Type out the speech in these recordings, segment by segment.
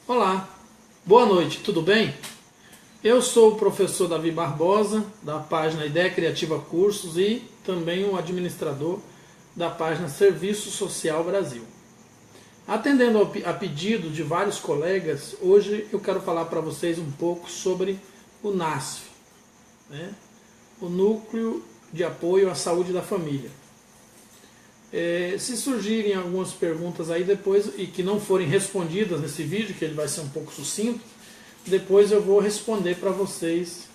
Olá, boa noite, tudo bem? Eu sou o professor Davi Barbosa, da página Ideia Criativa Cursos e também o administrador da página Serviço Social Brasil. Atendendo a pedido de vários colegas, hoje eu quero falar para vocês um pouco sobre o NASF, o Núcleo de Apoio à Saúde da Família. Se surgirem algumas perguntas aí depois e que não forem respondidas nesse vídeo, que ele vai ser um pouco sucinto, depois eu vou responder para vocês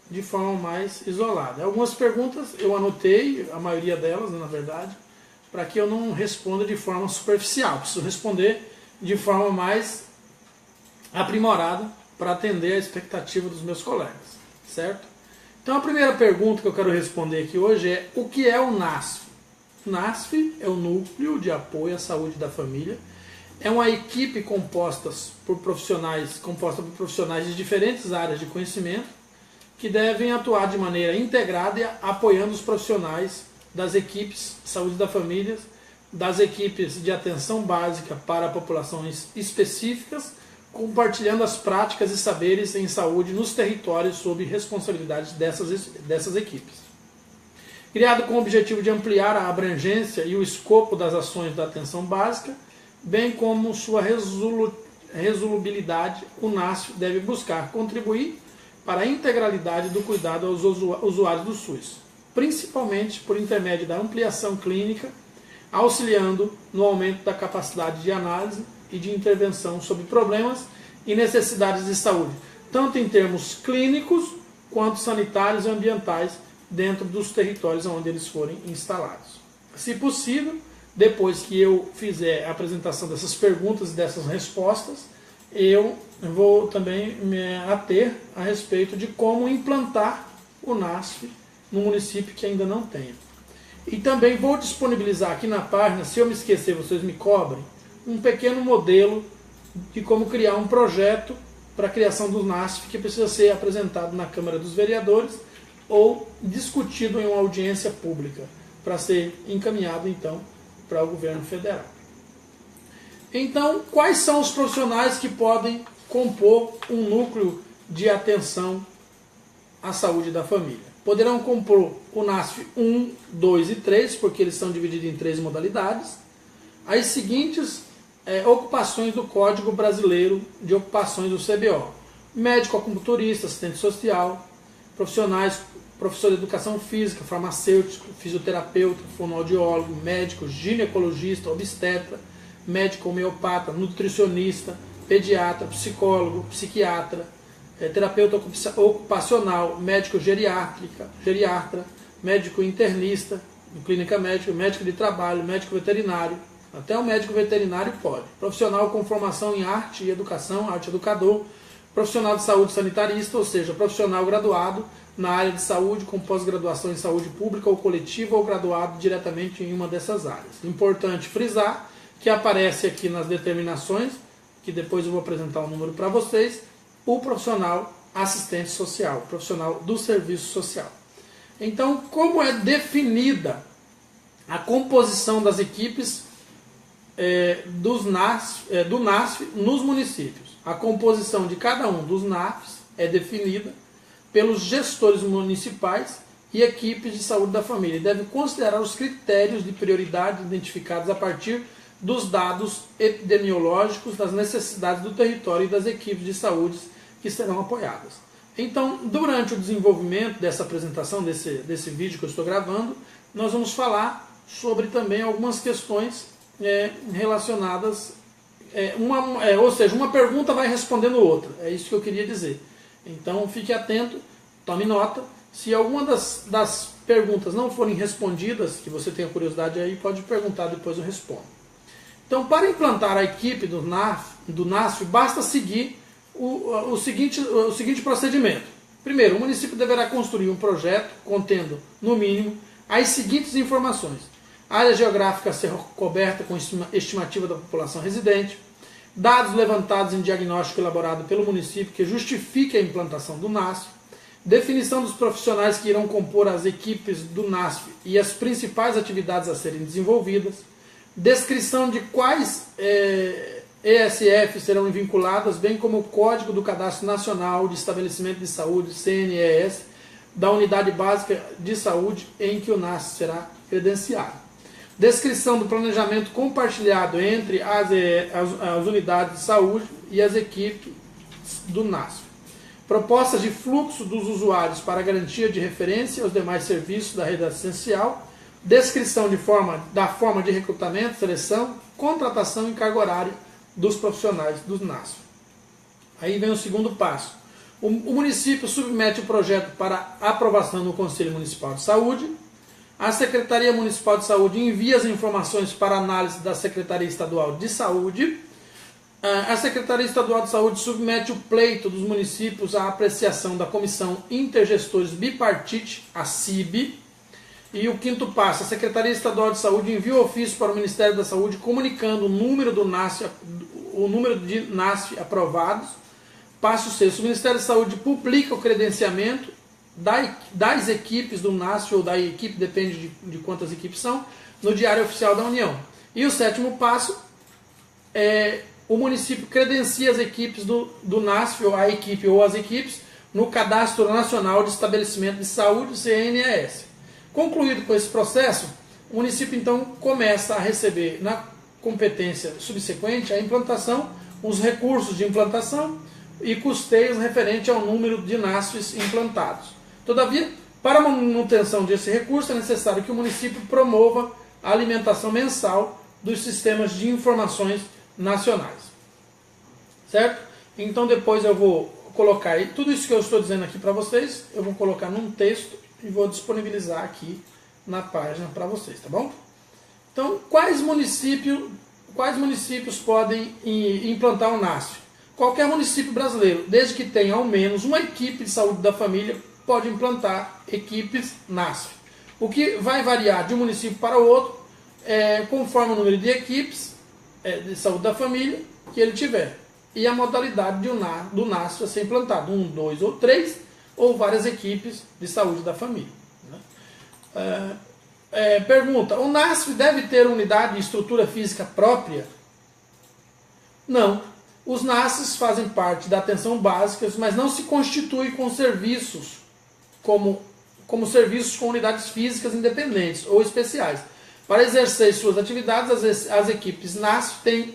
de forma mais isolada. Algumas perguntas eu anotei, a maioria delas, na verdade, para que eu não responda de forma superficial. Preciso responder de forma mais aprimorada para atender a expectativa dos meus colegas, certo? Então a primeira pergunta que eu quero responder aqui hoje é: o que é o NASF? O NASF é o Núcleo de Apoio à Saúde da Família. É uma equipe composta por profissionais de diferentes áreas de conhecimento que devem atuar de maneira integrada e apoiando os profissionais das equipes de saúde da família, das equipes de atenção básica para populações específicas, compartilhando as práticas e saberes em saúde nos territórios sob responsabilidade dessas equipes. Criado com o objetivo de ampliar a abrangência e o escopo das ações da atenção básica, bem como sua resolubilidade, o NASF deve buscar contribuir para a integralidade do cuidado aos usuários do SUS, principalmente por intermédio da ampliação clínica, auxiliando no aumento da capacidade de análise e de intervenção sobre problemas e necessidades de saúde, tanto em termos clínicos quanto sanitários e ambientais dentro dos territórios onde eles forem instalados. Se possível, depois que eu fizer a apresentação dessas perguntas e dessas respostas, eu vou também me ater a respeito de como implantar o NASF no município que ainda não tenha. E também vou disponibilizar aqui na página, se eu me esquecer, vocês me cobrem, um pequeno modelo de como criar um projeto para a criação do NASF que precisa ser apresentado na Câmara dos Vereadores ou discutido em uma audiência pública para ser encaminhado então para o governo federal. Então, quais são os profissionais que podem compor um núcleo de atenção à saúde da família? Poderão compor o NASF 1, 2 e 3, porque eles são divididos em 3 modalidades. As seguintes ocupações do Código Brasileiro de Ocupações do CBO: médico acupunturista, assistente social, professor de educação física, farmacêutico, fisioterapeuta, fonoaudiólogo, médico, ginecologista, obstetra, médico homeopata, nutricionista, pediatra, psicólogo, psiquiatra, terapeuta ocupacional, médico geriatra, médico internista, clínica médica, médico de trabalho, médico veterinário. Até o médico veterinário pode. Profissional com formação em arte e educação, arte educador. Profissional de saúde sanitarista, ou seja, profissional graduado na área de saúde com pós-graduação em saúde pública ou coletiva ou graduado diretamente em uma dessas áreas. Importante frisar que aparece aqui nas determinações, que depois eu vou apresentar o número para vocês, o profissional assistente social, profissional do serviço social. Então, como é definida a composição das equipes do NASF nos municípios? A composição de cada um dos NASFs é definida pelos gestores municipais e equipes de saúde da família. Deve considerar os critérios de prioridade identificados a partir dos dados epidemiológicos, das necessidades do território e das equipes de saúde que serão apoiadas. Então, durante o desenvolvimento dessa apresentação, desse vídeo que eu estou gravando, nós vamos falar sobre também algumas questões relacionadas, ou seja, uma pergunta vai respondendo outra, é isso que eu queria dizer. Então fique atento, tome nota. Se alguma das perguntas não forem respondidas, que você tenha curiosidade aí, pode perguntar, depois eu respondo. Então, para implantar a equipe do NASF, basta seguir o seguinte procedimento. Primeiro, o município deverá construir um projeto contendo, no mínimo, as seguintes informações: área geográfica a ser coberta com estimativa da população residente, dados levantados em diagnóstico elaborado pelo município que justifique a implantação do NASF, definição dos profissionais que irão compor as equipes do NASF e as principais atividades a serem desenvolvidas, descrição de quais ESF serão vinculadas, bem como o Código do Cadastro Nacional de Estabelecimento de Saúde, CNES, da Unidade Básica de Saúde em que o NASF será credenciado. Descrição do planejamento compartilhado entre as unidades de saúde e as equipes do NASF. Propostas de fluxo dos usuários para garantia de referência aos demais serviços da rede assistencial. Descrição da forma de recrutamento, seleção, contratação e carga horária dos profissionais do NASF. Aí vem o segundo passo. O município submete o projeto para aprovação no Conselho Municipal de Saúde. A Secretaria Municipal de Saúde envia as informações para análise da Secretaria Estadual de Saúde. A Secretaria Estadual de Saúde submete o pleito dos municípios à apreciação da Comissão Intergestores Bipartite, a CIB. E o quinto passo, a Secretaria Estadual de Saúde envia o ofício para o Ministério da Saúde comunicando o número de NASF aprovados. Passo sexto, o Ministério da Saúde publica o credenciamento das equipes do NASF ou da equipe, depende de quantas equipes são, no Diário Oficial da União. E o sétimo passo o município credencia as equipes do NASF, ou a equipe ou as equipes, no Cadastro Nacional de Estabelecimento de Saúde, CNES. Concluído com esse processo, o município então começa a receber na competência subsequente a implantação, os recursos de implantação e custeios referente ao número de NASFs implantados. Todavia, para a manutenção desse recurso é necessário que o município promova a alimentação mensal dos sistemas de informações nacionais. Certo? Então depois eu vou colocar aí, tudo isso que eu estou dizendo aqui para vocês, eu vou colocar num texto e vou disponibilizar aqui na página para vocês, tá bom? Então, quais municípios podem implantar o NASF? Qualquer município brasileiro, desde que tenha ao menos uma equipe de saúde da família, pode implantar equipes NASF. O que vai variar de um município para o outro, conforme o número de equipes de saúde da família que ele tiver. E a modalidade do NASF a ser implantado, 1, 2 ou 3, ou várias equipes de saúde da família. Pergunta, o NASF deve ter unidade de estrutura física própria? Não. Os NASFs fazem parte da atenção básica, mas não se constituem com serviços, como serviços com unidades físicas independentes ou especiais. Para exercer suas atividades, as equipes NASF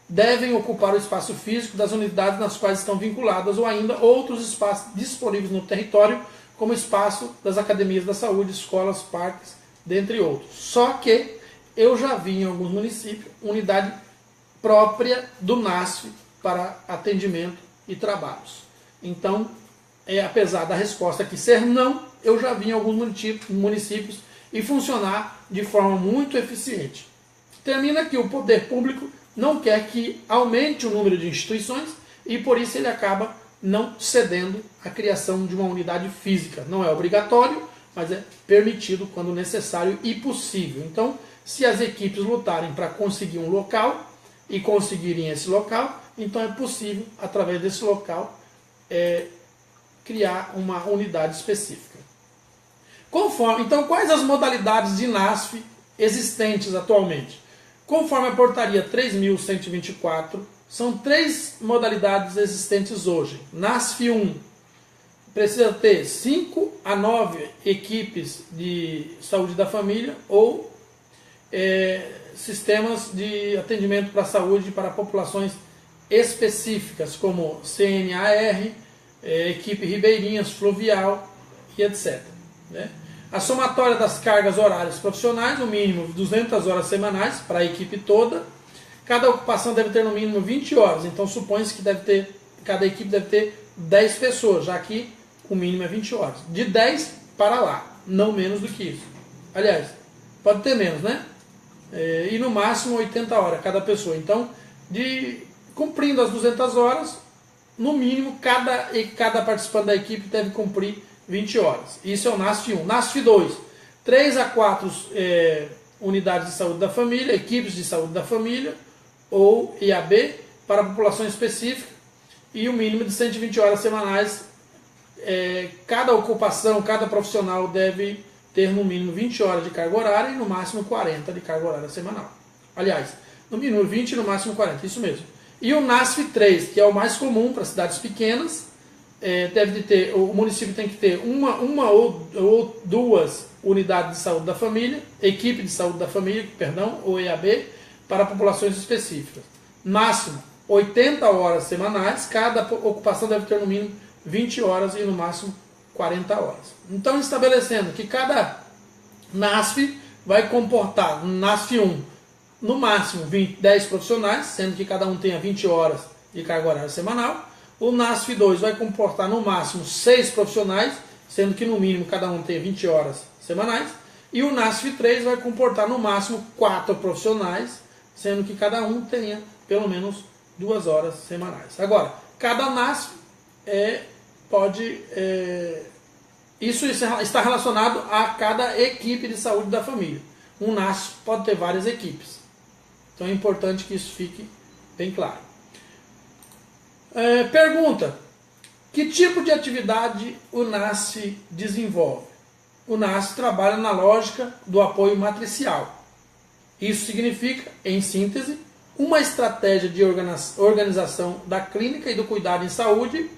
devem ocupar o espaço físico das unidades nas quais estão vinculadas ou ainda outros espaços disponíveis no território, como espaço das academias da saúde, escolas, parques, dentre outros. Só que eu já vi em alguns municípios unidade própria do NASF para atendimento e trabalhos. Então, apesar da resposta aqui ser não, eu já vi em alguns municípios e funcionar de forma muito eficiente. Termina que o poder público não quer que aumente o número de instituições e por isso ele acaba não cedendo a criação de uma unidade física. Não é obrigatório, mas é permitido quando necessário e possível. Então, se as equipes lutarem para conseguir um local e conseguirem esse local, então é possível, através desse local, criar uma unidade específica. Então, quais as modalidades de NASF existentes atualmente? Conforme a portaria 3.124, são 3 modalidades existentes hoje. NASF 1 precisa ter 5 a 9 equipes de saúde da família ou sistemas de atendimento para a saúde para populações específicas, como CNAR, equipe ribeirinhas, fluvial e etc. A somatória das cargas horárias profissionais, no mínimo 200 horas semanais para a equipe toda. Cada ocupação deve ter no mínimo 20 horas, então supõe-se que cada equipe deve ter 10 pessoas, já que o mínimo é 20 horas. De 10 para lá, não menos do que isso. Aliás, pode ter menos, né? E no máximo 80 horas cada pessoa. Então, cumprindo as 200 horas, no mínimo cada participante da equipe deve cumprir 20 horas. Isso é o NASF 1. NASF 2, 3 a 4 unidades de saúde da família, equipes de saúde da família, ou IAB, para a população específica, e o mínimo de 120 horas semanais. Cada ocupação, cada profissional deve ter no mínimo 20 horas de carga horária e no máximo 40 de carga horária semanal. Aliás, no mínimo 20 e no máximo 40, isso mesmo. E o NASF 3, que é o mais comum para cidades pequenas, o município tem que ter uma ou duas unidades de saúde da família, equipe de saúde da família, perdão, ou EAB, para populações específicas. Máximo 80 horas semanais, cada ocupação deve ter no mínimo 20 horas e no máximo 40 horas. Então, estabelecendo que cada NASF vai comportar, NASF 1, no máximo 10 profissionais, sendo que cada um tenha 20 horas de carga horária semanal. O NASF 2 vai comportar no máximo 6 profissionais, sendo que no mínimo cada um tenha 20 horas semanais. E o NASF 3 vai comportar no máximo 4 profissionais, sendo que cada um tenha pelo menos 2 horas semanais. Agora, cada NASF isso está relacionado a cada equipe de saúde da família. Um NASF pode ter várias equipes. Então é importante que isso fique bem claro. Pergunta: que tipo de atividade o NASF desenvolve? O NASF trabalha na lógica do apoio matricial. Isso significa, em síntese, uma estratégia de organização da clínica e do cuidado em saúde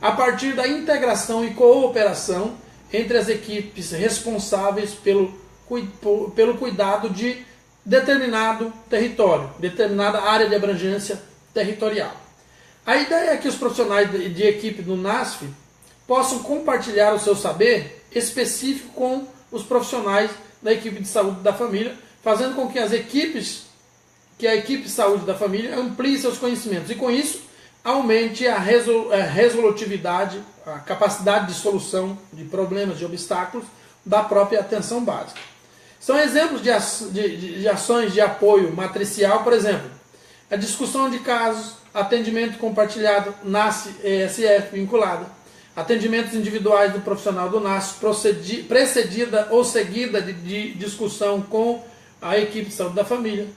a partir da integração e cooperação entre as equipes responsáveis pelo cuidado de determinado território, determinada área de abrangência territorial. A ideia é que os profissionais de equipe do NASF possam compartilhar o seu saber específico com os profissionais da equipe de saúde da família, fazendo com que a equipe de saúde da família amplie seus conhecimentos e, com isso, aumente a resolutividade, a capacidade de solução de problemas, de obstáculos da própria atenção básica. São exemplos de ações de apoio matricial, por exemplo, a discussão de casos, atendimento compartilhado, NASF-ESF vinculada, atendimentos individuais do profissional do NASF, precedida ou seguida de discussão com a equipe de saúde da família,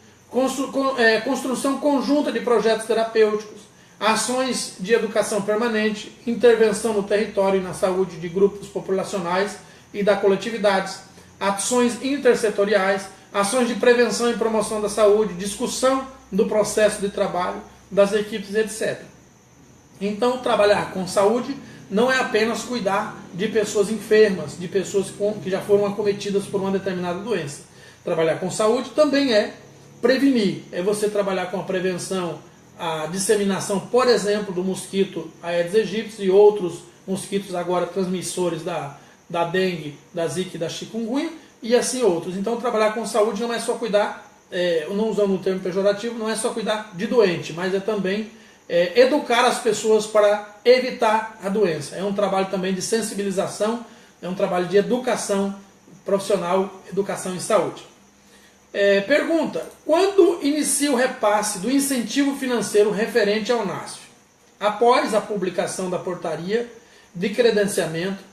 construção conjunta de projetos terapêuticos, ações de educação permanente, intervenção no território e na saúde de grupos populacionais e da coletividades, ações intersetoriais, ações de prevenção e promoção da saúde, discussão do processo de trabalho das equipes, etc. Então, trabalhar com saúde não é apenas cuidar de pessoas enfermas, de pessoas que já foram acometidas por uma determinada doença. Trabalhar com saúde também é prevenir, é você trabalhar com a prevenção, a disseminação, por exemplo, do mosquito Aedes aegypti e outros mosquitos agora transmissores da dengue, da zika e da chikungunya, e assim outros. Então, trabalhar com saúde não é só cuidar, não usando um termo pejorativo, não é só cuidar de doente, mas é também educar as pessoas para evitar a doença. É um trabalho também de sensibilização, é um trabalho de educação profissional, educação em saúde. Pergunta: quando inicia o repasse do incentivo financeiro referente ao NASF? Após a publicação da portaria de credenciamento,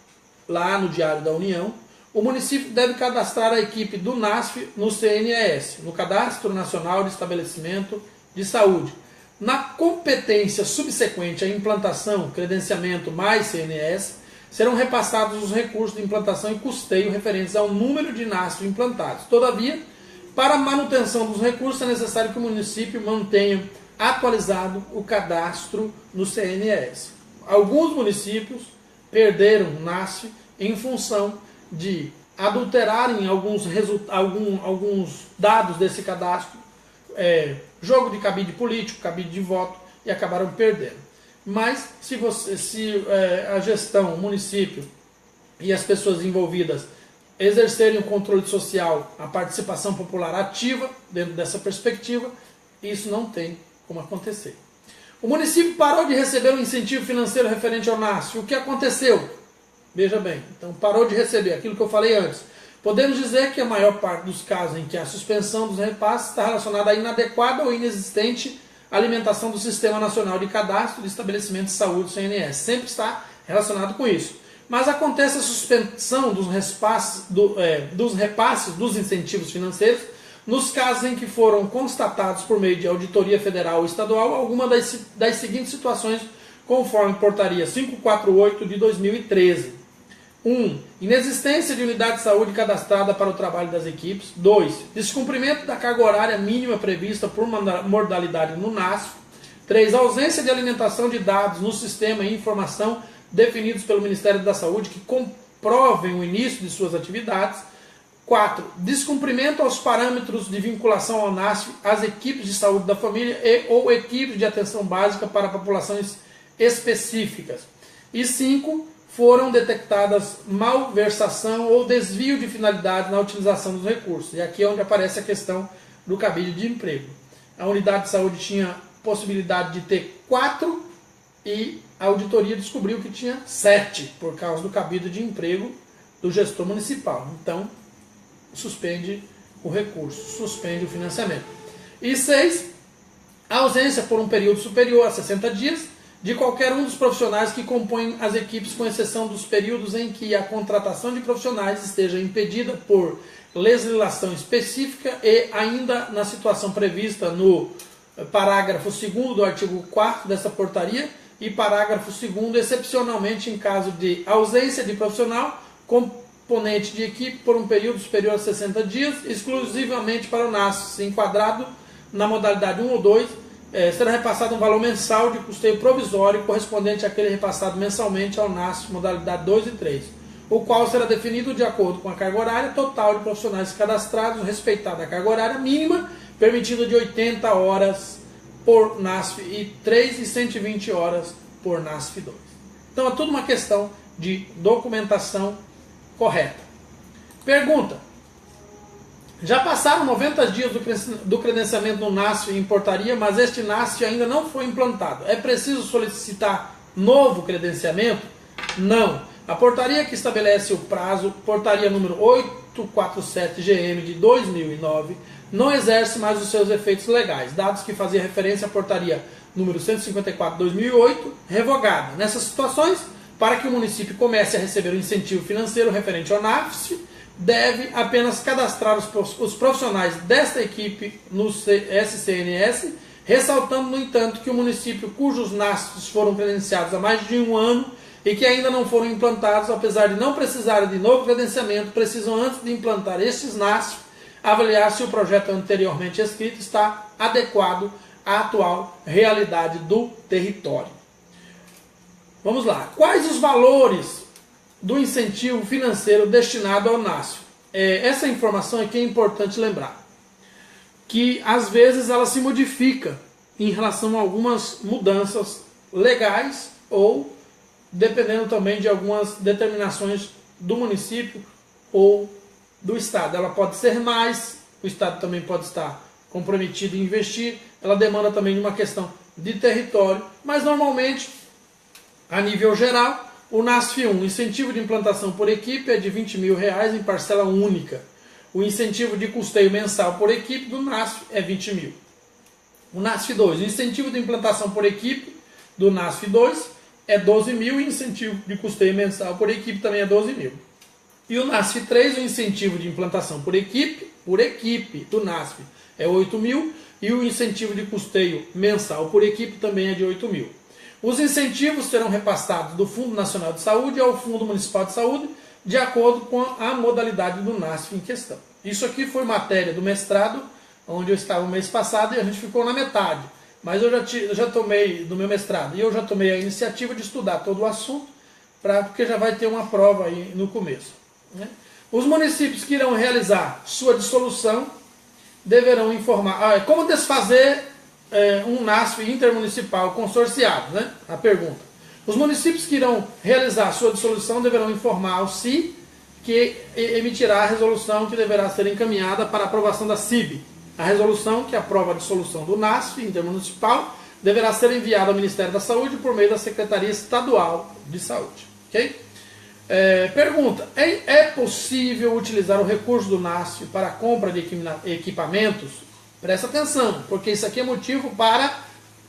lá no Diário da União, o município deve cadastrar a equipe do NASF no CNES, no Cadastro Nacional de Estabelecimento de Saúde. Na competência subsequente à implantação, credenciamento mais CNES, serão repassados os recursos de implantação e custeio referentes ao número de NASF implantados. Todavia, para a manutenção dos recursos, é necessário que o município mantenha atualizado o cadastro no CNES. Alguns municípios perderam o NASF em função de adulterarem alguns dados desse cadastro, jogo de cabide político, cabide de voto, e acabaram perdendo. Mas se a gestão, o município e as pessoas envolvidas exercerem o controle social, a participação popular ativa dentro dessa perspectiva, isso não tem como acontecer. O município parou de receber um incentivo financeiro referente ao NASF. O que aconteceu? Veja bem, então parou de receber aquilo que eu falei antes. Podemos dizer que a maior parte dos casos em que a suspensão dos repasses está relacionada à inadequada ou inexistente alimentação do Sistema Nacional de Cadastro de Estabelecimentos de Saúde, CNS. Sempre está relacionado com isso. Mas acontece a suspensão dos repasses dos incentivos financeiros nos casos em que foram constatados por meio de auditoria federal ou estadual alguma das seguintes situações, conforme portaria 548 de 2013. 1. Inexistência de unidade de saúde cadastrada para o trabalho das equipes. 2. Descumprimento da carga horária mínima prevista por modalidade no NASF. 3. Ausência de alimentação de dados no sistema e informação definidos pelo Ministério da Saúde que comprovem o início de suas atividades. 4. Descumprimento aos parâmetros de vinculação ao NASF, às equipes de saúde da família e ou equipes de atenção básica para populações específicas. E 5. Foram detectadas malversação ou desvio de finalidade na utilização dos recursos. E aqui é onde aparece a questão do cabide de emprego. A unidade de saúde tinha possibilidade de ter 4 e a auditoria descobriu que tinha 7 por causa do cabide de emprego do gestor municipal. Então, suspende o recurso, suspende o financiamento. E 6, a ausência por um período superior a 60 dias de qualquer um dos profissionais que compõem as equipes, com exceção dos períodos em que a contratação de profissionais esteja impedida por legislação específica e ainda na situação prevista no parágrafo 2º do artigo 4º dessa portaria e parágrafo 2º, excepcionalmente em caso de ausência de profissional, componente de equipe por um período superior a 60 dias, exclusivamente para o NASF, se enquadrado na modalidade 1 ou 2, será repassado um valor mensal de custeio provisório correspondente àquele repassado mensalmente ao NASF, modalidade 2 e 3, o qual será definido de acordo com a carga horária total de profissionais cadastrados, respeitada a carga horária mínima, permitida de 80 horas por NASF e 3 e 120 horas por NASF 2. Então é tudo uma questão de documentação correta. Pergunta: já passaram 90 dias do credenciamento no NASF em portaria, mas este NASF ainda não foi implantado. É preciso solicitar novo credenciamento? Não. A portaria que estabelece o prazo, portaria número 847-GM de 2009, não exerce mais os seus efeitos legais, dados que fazia referência à portaria número 154-2008, revogada. Nessas situações, para que o município comece a receber o incentivo financeiro referente ao NASF, deve apenas cadastrar os profissionais desta equipe no SCNS, ressaltando, no entanto, que o município cujos NASFs foram credenciados há mais de um ano e que ainda não foram implantados, apesar de não precisarem de novo credenciamento, precisam, antes de implantar estes NASF, avaliar se o projeto anteriormente escrito está adequado à atual realidade do território. Vamos lá. Quais os valores do incentivo financeiro destinado ao NASF? Essa informação aqui é importante lembrar, que às vezes ela se modifica em relação a algumas mudanças legais ou dependendo também de algumas determinações do município ou do Estado. Ela pode ser mais, o Estado também pode estar comprometido em investir, ela demanda também de uma questão de território, mas normalmente, a nível geral, o NASF 1, incentivo de implantação por equipe, é de R$20 mil em parcela única. O incentivo de custeio mensal por equipe do NASF é 20 mil. O NASF 2, o incentivo de implantação por equipe do NASF 2 é 12 mil e o incentivo de custeio mensal por equipe também é 12 mil. E o NASF 3, o incentivo de implantação por equipe do NASF é 8 mil e o incentivo de custeio mensal por equipe também é de 8 mil. Os incentivos serão repassados do Fundo Nacional de Saúde ao Fundo Municipal de Saúde, de acordo com a modalidade do NASF em questão. Isso aqui foi matéria do mestrado, onde eu estava no mês passado e a gente ficou na metade. Mas eu já tomei, do meu mestrado, e eu já tomei a iniciativa de estudar todo o assunto, porque já vai ter uma prova aí no começo, né? Os municípios que irão realizar sua dissolução deverão informar como desfazer um NASF intermunicipal consorciado, né? A pergunta. Os municípios que irão realizar sua dissolução deverão informar ao CI, que emitirá a resolução que deverá ser encaminhada para aprovação da CIB. A resolução que aprova a dissolução do NASF intermunicipal deverá ser enviada ao Ministério da Saúde por meio da Secretaria Estadual de Saúde. Okay? Pergunta: é possível utilizar o recurso do NASF para a compra de equipamentos? Presta atenção, porque isso aqui é motivo para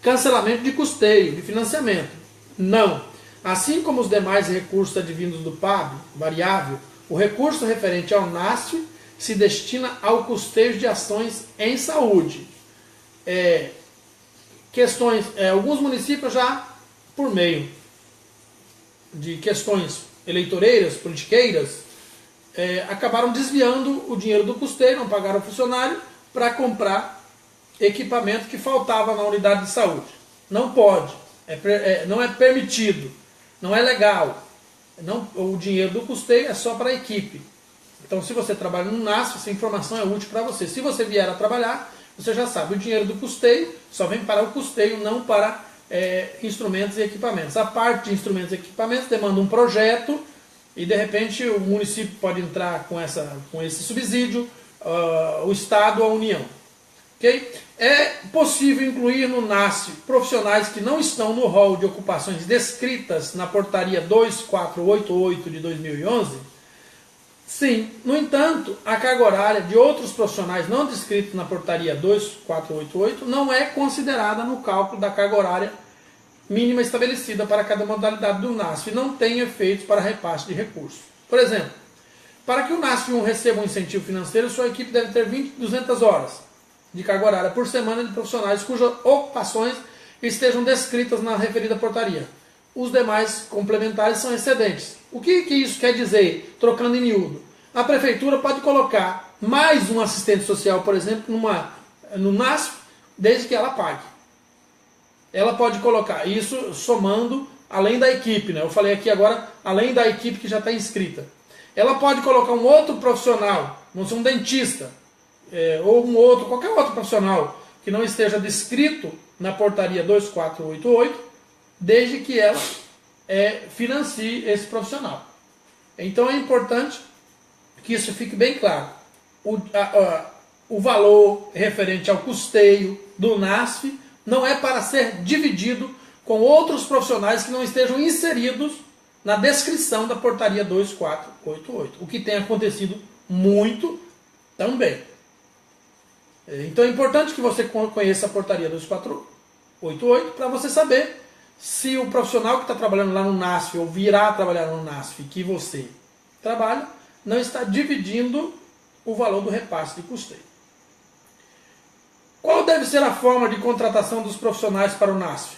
cancelamento de custeio, de financiamento. Não. Assim como os demais recursos advindos do PAB, variável, o recurso referente ao NASF se destina ao custeio de ações em saúde. Alguns municípios já, por meio de questões eleitoreiras, politiqueiras, acabaram desviando o dinheiro do custeio, não pagaram o funcionário, para comprar equipamento que faltava na unidade de saúde. Não pode, não é permitido, não é legal. O dinheiro do custeio é só para a equipe. Então, se você trabalha no NASF, essa informação é útil para você. Se você vier a trabalhar, você já sabe, o dinheiro do custeio só vem para o custeio, não para instrumentos e equipamentos. A parte de instrumentos e equipamentos demanda um projeto e, de repente, o município pode entrar com esse subsídio, o Estado ou a União. Okay? É possível incluir no NASF profissionais que não estão no rol de ocupações descritas na portaria 2488 de 2011? Sim. No entanto, a carga horária de outros profissionais não descritos na portaria 2488 não é considerada no cálculo da carga horária mínima estabelecida para cada modalidade do NASF e não tem efeitos para repasse de recursos. Por exemplo, para que o NASF 1 receba um incentivo financeiro, sua equipe deve ter 200 horas de carga horária por semana de profissionais cujas ocupações estejam descritas na referida portaria. Os demais complementares são excedentes. O que isso quer dizer, trocando em miúdo? A prefeitura pode colocar mais um assistente social, por exemplo, no NASF, desde que ela pague. Ela pode colocar isso somando além da equipe, né? Eu falei aqui agora, além da equipe que já está inscrita. Ela pode colocar um outro profissional, vamos dizer, um dentista, ou qualquer outro profissional que não esteja descrito na portaria 2488, desde que ela financie esse profissional. Então é importante que isso fique bem claro. O valor referente ao custeio do NASF não é para ser dividido com outros profissionais que não estejam inseridos na descrição da portaria 2488, o que tem acontecido muito também. Então é importante que você conheça a portaria 2488 para você saber se o profissional que está trabalhando lá no NASF ou virá trabalhar no NASF que você trabalha, não está dividindo o valor do repasse de custeio. Qual deve ser a forma de contratação dos profissionais para o NASF?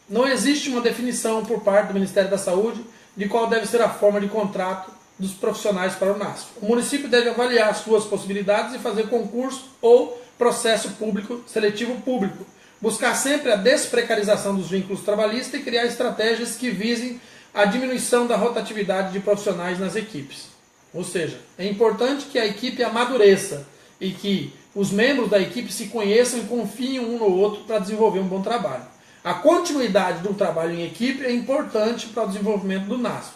Não existe uma definição por parte do Ministério da Saúde de qual deve ser a forma de contrato dos profissionais para o NASF. O município deve avaliar as suas possibilidades e fazer concurso ou processo público, seletivo público. Buscar sempre a desprecarização dos vínculos trabalhistas e criar estratégias que visem a diminuição da rotatividade de profissionais nas equipes. Ou seja, é importante que a equipe amadureça e que os membros da equipe se conheçam e confiem um no outro para desenvolver um bom trabalho. A continuidade do trabalho em equipe é importante para o desenvolvimento do NASF.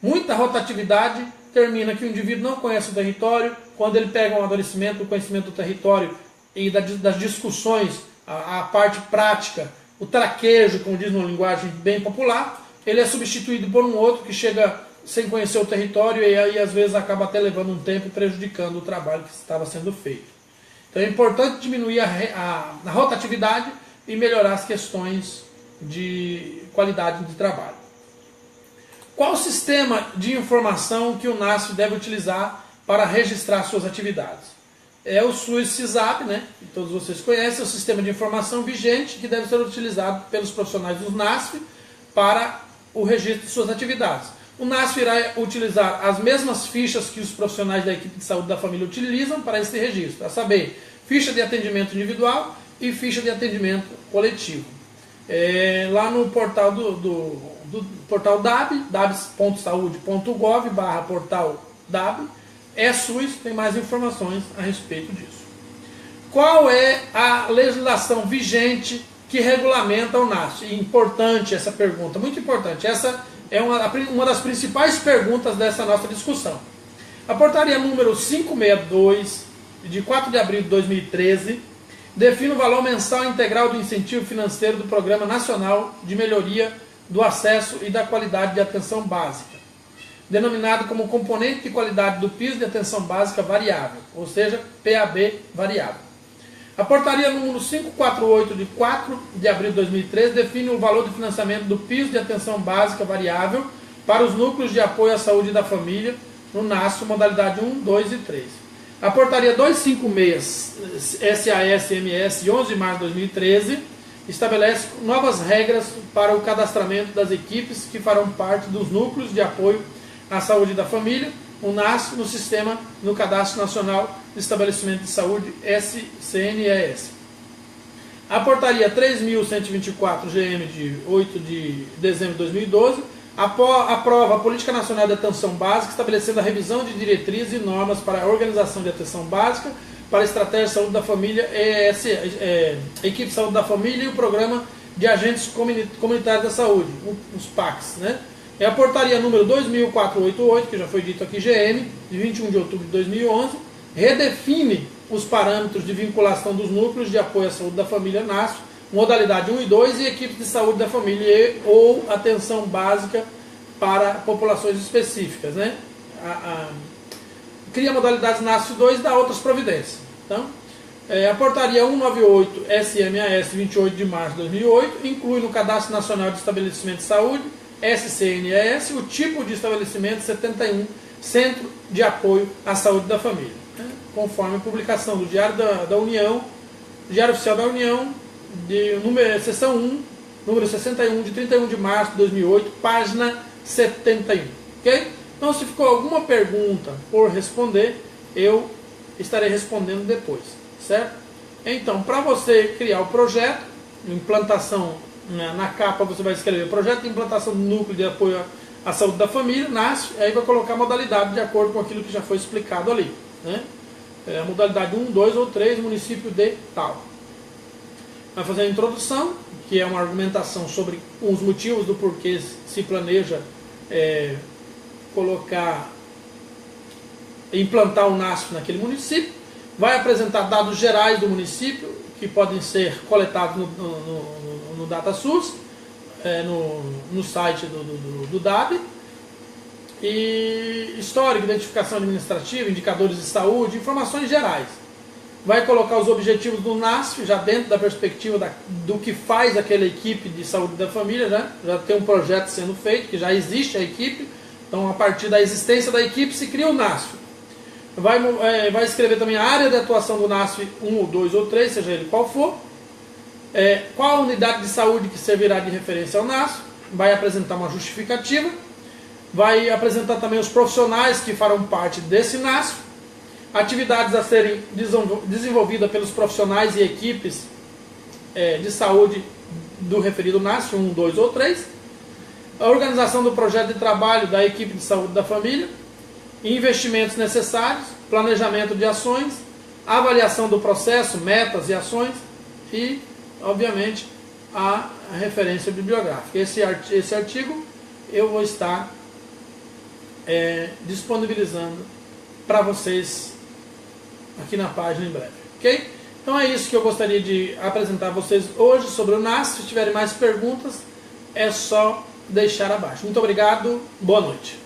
Muita rotatividade termina que o indivíduo não conhece o território, quando ele pega um amadurecimento do conhecimento do território e das discussões, a parte prática, o traquejo, como diz numa linguagem bem popular, ele é substituído por um outro que chega sem conhecer o território e aí às vezes acaba até levando um tempo e prejudicando o trabalho que estava sendo feito. Então é importante diminuir a rotatividade e melhorar as questões de qualidade de trabalho. Qual o sistema de informação que o NASF deve utilizar para registrar suas atividades? É o SUS-CISAP, né? Que todos vocês conhecem, é o sistema de informação vigente que deve ser utilizado pelos profissionais do NASF para o registro de suas atividades. O NASF irá utilizar as mesmas fichas que os profissionais da equipe de saúde da família utilizam para esse registro, a saber, ficha de atendimento individual e ficha de atendimento coletivo. Lá no portal do portal DAB, dabs.saude.gov/portal DAB, SUS, tem mais informações a respeito disso. Qual é a legislação vigente que regulamenta o NASF? Importante essa pergunta, muito importante. Essa é uma das principais perguntas dessa nossa discussão. A portaria número 562, de 4 de abril de 2013, define o valor mensal integral do incentivo financeiro do Programa Nacional de Melhoria do Acesso e da Qualidade de Atenção Básica, denominado como componente de qualidade do piso de atenção básica variável, ou seja, PAB variável. A portaria número 548 de 4 de abril de 2013 define o valor de financiamento do piso de atenção básica variável para os núcleos de apoio à saúde da família no NASF, modalidade 1, 2 e 3. A portaria 256 SAS-MS de 11 de março de 2013 estabelece novas regras para o cadastramento das equipes que farão parte dos núcleos de apoio à saúde da família, o NASF, no Cadastro Nacional de Estabelecimento de Saúde, SCNES. A portaria 3.124 GM de 8 de dezembro de 2012 aprova a Política Nacional de Atenção Básica, estabelecendo a revisão de diretrizes e normas para a organização de atenção básica, para a Estratégia de Saúde da Família, Equipe de Saúde da Família e o Programa de Agentes Comunitários da Saúde, os PACs. Né? É a portaria número 2.488, que já foi dito aqui, GM, de 21 de outubro de 2011, redefine os parâmetros de vinculação dos núcleos de apoio à saúde da família NASF, modalidade 1 e 2 e equipes de saúde da família ou atenção básica para populações específicas. Né? Cria modalidades NASF 2 e dá outras providências. Então, a portaria 198 SMS 28 de março de 2008 inclui no Cadastro Nacional de Estabelecimento de Saúde, SCNES, o tipo de estabelecimento 71, Centro de Apoio à Saúde da Família, né? Conforme a publicação do Diário da União, Diário Oficial da União, seção 1, número 61, de 31 de março de 2008, página 71. Ok? Então, se ficou alguma pergunta por responder, eu estarei respondendo depois, certo? Então, para você criar o projeto, implantação, na capa você vai escrever projeto de implantação do núcleo de apoio à saúde da família, NASF, aí vai colocar a modalidade de acordo com aquilo que já foi explicado ali, né? A modalidade 1, 2 ou 3, município de tal. Vai fazer a introdução, que é uma argumentação sobre os motivos do porquê se planeja implantar o NASF naquele município. Vai apresentar dados gerais do município, que podem ser coletados no DataSUS, no site do DAB, e histórico, identificação administrativa, indicadores de saúde, informações gerais. Vai colocar os objetivos do NASF, já dentro da perspectiva do que faz aquela equipe de saúde da família, né? Já tem um projeto sendo feito, que já existe a equipe, então a partir da existência da equipe se cria o NASF. Vai escrever também a área de atuação do NASF 1 ou 2 ou 3, seja ele qual for, qual a unidade de saúde que servirá de referência ao NASF, vai apresentar uma justificativa, vai apresentar também os profissionais que farão parte desse NASF, atividades a serem desenvolvidas pelos profissionais e equipes de saúde do referido NASF 1, 2 ou 3, a organização do projeto de trabalho da equipe de saúde da família, investimentos necessários, planejamento de ações, avaliação do processo, metas e ações e, obviamente, a referência bibliográfica. Esse artigo eu vou estar disponibilizando para vocês aqui na página em breve, ok? Então é isso que eu gostaria de apresentar a vocês hoje sobre o NASF. Se tiverem mais perguntas, é só deixar abaixo. Muito obrigado, boa noite.